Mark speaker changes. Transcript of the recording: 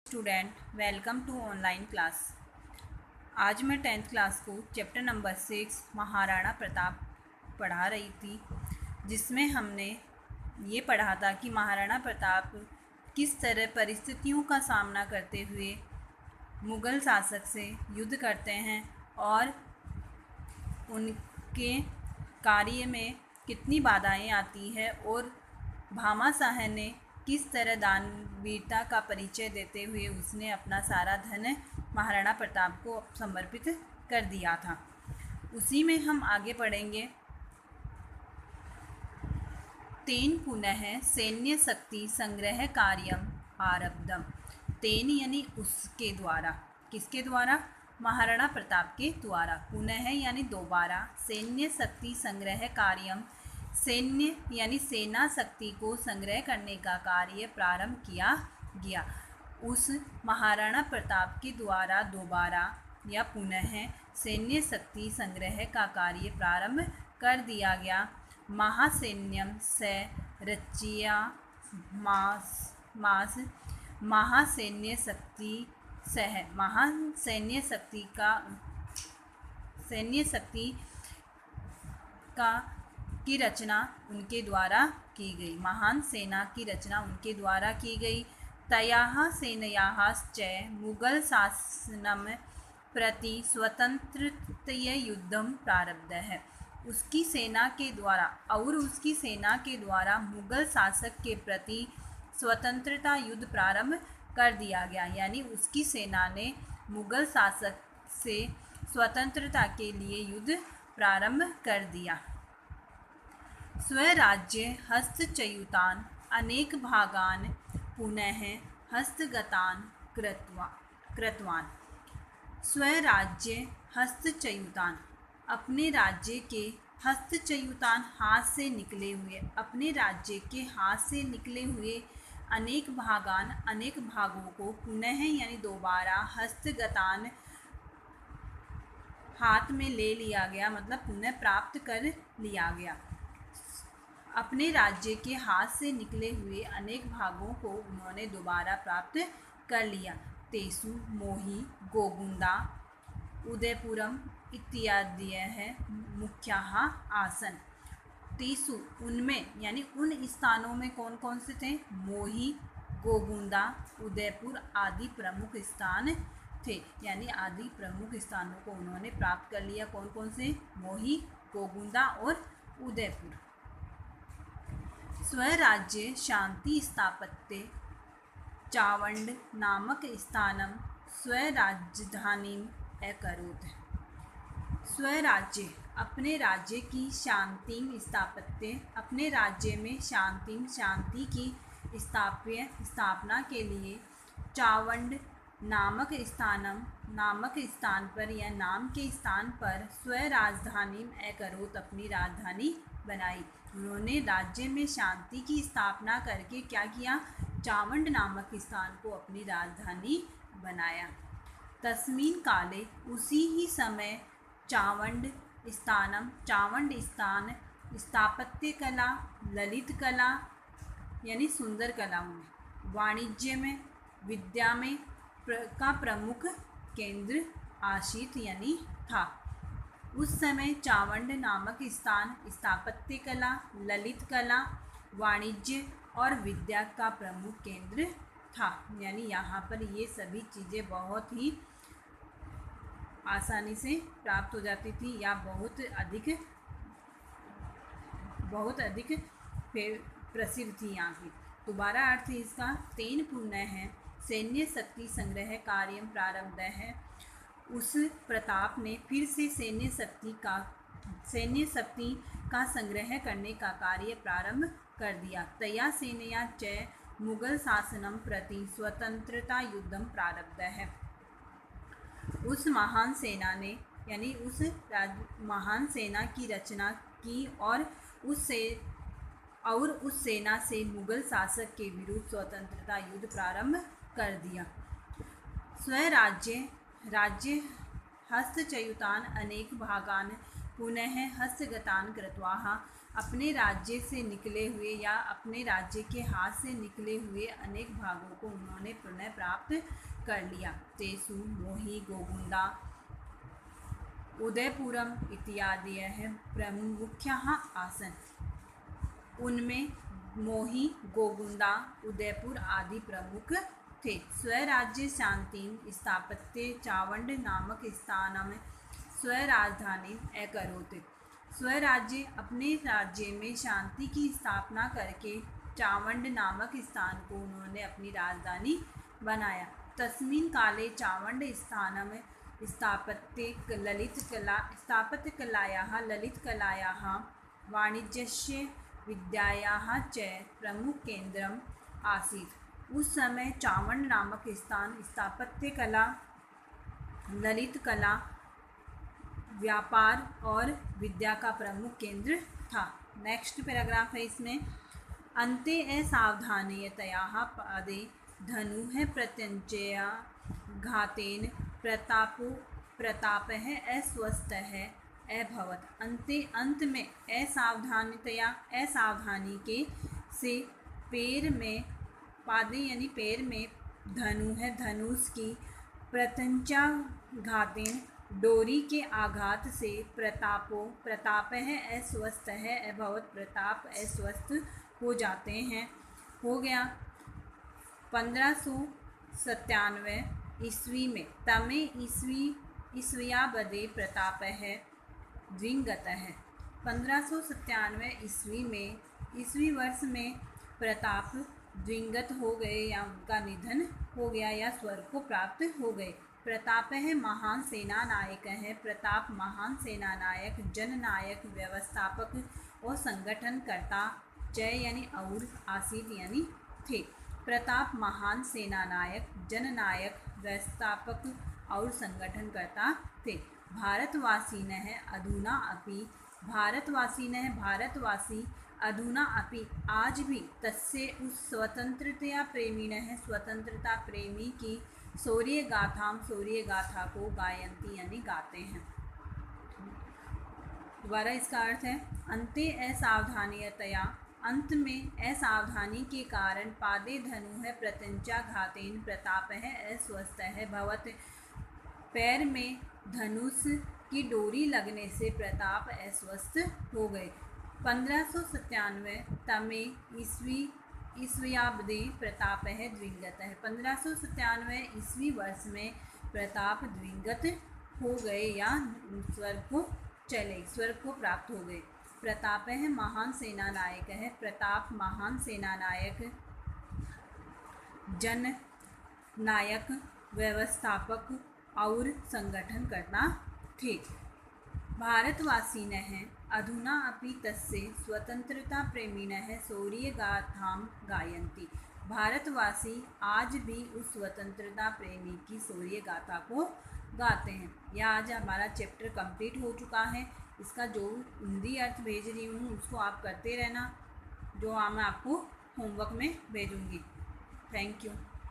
Speaker 1: Student welcome to online class. आज मैं 10th class को चैप्टर नंबर 6 महाराणा प्रताप पढ़ा रही थी, जिसमें हमने ये पढ़ा था कि महाराणा प्रताप किस तरह परिस्थितियों का सामना करते हुए मुग़ल शासक से युद्ध करते हैं और उनके कार्य में कितनी बाधाएं आती है और भामाशाह ने किस तरह दानवीरता का परिचय देते हुए उसने अपना सारा धन महाराणा प्रताप को समर्पित कर दिया था। उसी में हम आगे पढ़ेंगे। तेन पुनः सैन्य शक्ति संग्रह कार्यम आरब्धम। तेन यानी उसके द्वारा, किसके द्वारा? महाराणा प्रताप के द्वारा। पुनः यानी दोबारा, सैन्य शक्ति संग्रह कार्यम, सैन्य यानी सेना शक्ति को संग्रह करने का कार्य प्रारंभ किया गया। उस महाराणा प्रताप के द्वारा दोबारा या पुनः सैन्य शक्ति संग्रह का कार्य प्रारंभ कर दिया गया। महासैन्यम स रच्या मास महासैन्य शक्ति सह, महान सैन्य शक्ति का की रचना उनके द्वारा की गई। महान सेना की रचना उनके द्वारा की गई। तयाः सेनयाः च मुगल शासनम प्रति स्वतंत्रतया युद्धम प्रारब्धः। उसकी सेना के द्वारा और उसकी सेना के द्वारा मुगल शासक के प्रति स्वतंत्रता युद्ध प्रारंभ कर दिया गया। यानी उसकी सेना ने मुगल शासक से स्वतंत्रता के लिए युद्ध प्रारंभ कर दिया। स्वराज्य हस्तच्युतान अनेक भागान पुनः हस्तगतान कृतवान। स्वराज्य हस्तच्युतान, अपने राज्य के हस्तच्युतान हाथ से निकले हुए, अपने राज्य के हाथ से निकले हुए अनेक भागान, अनेक भागों को, पुनः यानी दोबारा, हस्तगतान हाथ में ले लिया गया, मतलब पुनः प्राप्त कर लिया गया। अपने राज्य के हाथ से निकले हुए अनेक भागों को उन्होंने दोबारा प्राप्त कर लिया। तेसु मोही गोगुंदा उदयपुरम इत्यादि है मुख्याः आसन। तेसु उनमें, यानी उन स्थानों में कौन कौन से थे? मोही, गोगुंदा, उदयपुर आदि प्रमुख स्थान थे। यानी आदि प्रमुख स्थानों को उन्होंने प्राप्त कर लिया। कौन कौन से? मोही, गोगुंदा और उदयपुर। स्वराज्य शांति स्थापत्य चावंड नामक स्थानम स्वराजधानीम अकरोत्। स्वराज्य, अपने राज्य की शांति स्थापत्य, अपने राज्य में शांति की स्थापना के लिए चावंड नामक स्थान पर या नाम के स्थान पर स्वराजधानी अकरोत्, अपनी राजधानी बनाई। उन्होंने राज्य में शांति की स्थापना करके क्या किया? चावंड नामक स्थान को अपनी राजधानी बनाया। तस्मिन् काले, उसी ही समय, चावंड स्थान स्थापत्य कला, ललित कला यानी सुंदर कलाओं में, वाणिज्य में, विद्या में का प्रमुख केंद्र आशित यानी था। उस समय चावंड नामक स्थान स्थापत्य कला, ललित कला, वाणिज्य और विद्या का प्रमुख केंद्र था। यानी यहाँ पर ये सभी चीज़ें बहुत ही आसानी से प्राप्त हो जाती थी या बहुत अधिक प्रसिद्ध थी यहाँ की। दोबारा अर्थ इसका, तेन पुनः सैन्य शक्ति संग्रह कार्य प्रारब्ध है। उस प्रताप ने फिर से सैन्य शक्ति का संग्रह करने का कार्य प्रारंभ कर दिया। तया सेनया च मुगल शासनम प्रति स्वतंत्रता युद्धम प्रारब्ध है। उस महान सेना ने, यानी उस महान सेना की रचना की और उस सेना से मुगल शासक के विरुद्ध स्वतंत्रता युद्ध प्रारंभ कर दिया। स्वराज्य हस्तच्युतान अनेक भागान पुनः हस्तगतान कृत्वा, अपने राज्य से निकले हुए या अपने राज्य के हाथ से निकले हुए अनेक भागों को उन्होंने पुनः प्राप्त कर लिया। तेसु मोही गोगुंदा उदयपुरम इत्यादयः प्रमुख्याः आसन्। उनमें मोही गोगुंदा उदयपुर आदि प्रमुख थे। स्वराज्य शांतिं स्थापत्य चावंड नामक स्थान में स्वराजधानी अकरोत्। स्वराज्य अपने राज्य में शांति की स्थापना करके चावंड नामक स्थान को उन्होंने अपनी राजधानी बनाया। तस्मिन् काले चावंड स्थानम स्थापत्यकलायाः ललितकलायाः वाणिज्यस्य विद्यायाः च प्रमुखकेन्द्रम् आसीत्। उस समय चावंड नामक स्थान स्थापत्य कला, ललित कला, व्यापार और विद्या का प्रमुख केंद्र था। नेक्स्ट पैराग्राफ है इसमें। अन्ते असावधानतया पादे धनुः प्रत्यञ्चया घातेन प्रतापः अस्वस्थः अभवत्। अंत में असावधानी के से पैर में पादे यानी पैर में धनुष की प्रत्यंचा घातेन डोरी के आघात से प्रतापः अस्वस्थः अभवत्। प्रताप अस्वस्थ हो जाते हैं, हो गया। 1597 ईस्वी में तमे ईस्व्यावदे प्रतापः द्विंगतः। 1597 ईस्वी में ईस्वी वर्ष में प्रताप द्विंगत हो गए या उनका निधन हो गया या स्वर्ग को प्राप्त हो गए। प्रतापः महान सेनानायकः। प्रताप महान सेनानायक, जननायक, व्यवस्थापक और संगठनकर्ता च यानी और आसीत यानी थे। प्रताप महान सेनानायक, जननायक, व्यवस्थापक और संगठनकर्ता थे। भारतवासिनः भारतवासी अधुना अपि आज भी तस्य उस स्वतंत्रता प्रेमी की शौर्य गाथा को गायन्ति यानी गाते हैं। दोबारा इसका अर्थ है अन्ते असावधानतया, अंत में असावधानी के कारण पादे धनुः प्रत्यञ्चा घातेन प्रतापः अस्वस्थः भवत्। पैर में धनुष की डोरी लगने से प्रताप अस्वस्थ हो गए। 1597 तमे ईस्व्यावदे प्रतापः द्विंगतः। 1597 ईस्वी वर्ष में प्रताप द्विंगत हो गए या स्वर्ग को प्राप्त हो गए। प्रतापः महान सेनानायकः। प्रताप महान सेनानायक, जननायक, व्यवस्थापक और संगठनकर्ता थे। भारतवासिनः अधुना अपि तस्य स्वतंत्रताप्रेमिणः शौर्यगाथां गायन्ति। भारतवासी आज भी उस स्वतंत्रता प्रेमी की शौर्य गाथा को गाते हैं। यह आज हमारा चैप्टर कंप्लीट हो चुका है। इसका जो हिंदी अर्थ भेज रही हूँ उसको आप करते रहना, जो मैं आपको होमवर्क में भेजूँगी। Thank you.